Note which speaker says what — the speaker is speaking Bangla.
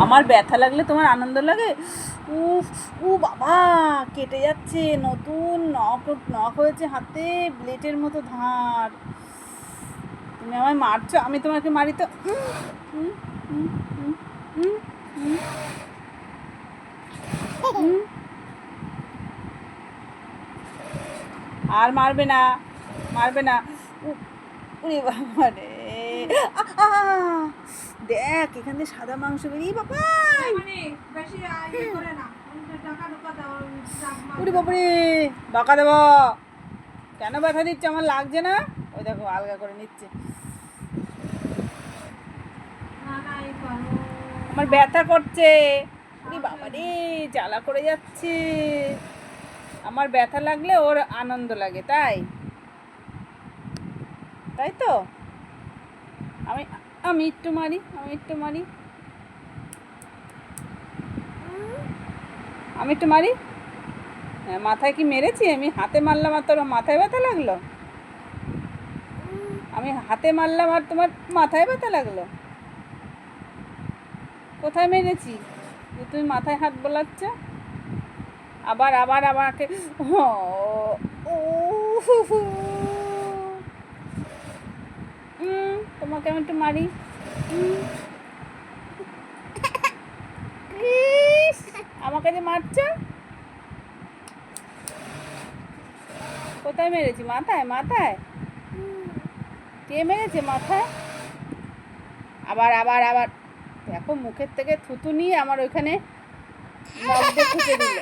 Speaker 1: আমার ব্যথা লাগলে তোমার আনন্দ লাগে? উফ, ও বাবা, কেটে যাচ্ছে, নতুন নখ নখ হয়েছে হাতে, ব্লেডের মতো ধার। তুমি আমায় মারছো, আমি তোমাকে মারি তো। উম, উম, উম, উম, উম, উম। আর মারবে না, মারবে না। উরে বাবা রে, দেখ এখান থেকে সাদা মাংস বেরিয়ে বাবা। উরে বাবারে, বকা দেবো। কেন ব্যথা দিচ্ছে? আমার লাগছে না? ওই দেখো আলগা করে নিচ্ছে। আমার ব্যথা করছে। উরে বাবারে, জ্বালা করে যাচ্ছে। আমার ব্যথা লাগলে ওর আনন্দ লাগে, তাই তাই তো। আমি আমি একটু মারি, আমি একটু মারি, আমি একটু মারি। হ্যাঁ, মাথায় কি মেরেছি? আমি হাতে মারলাম আর তোর মাথায় ব্যথা লাগলো? আমি হাতে মারলাম আর তোমার মাথায় ব্যথা লাগলো? কোথায় মেরেছি যে তুমি মাথায় হাত বোলাচ্ছ? আবার আবার আমাকে ও, তোমাকে আমি একটু মারি। ইস, আমাকে যে মারছো। কোথায় মেরেছি? মাথায়? মাথায় কে মেরেছে মাথায়? আবার আবার আবার দেখো, মুখের থেকে থুতু নিয়ে আমার ওইখানে নখ দিয়ে খুঁজে দিল।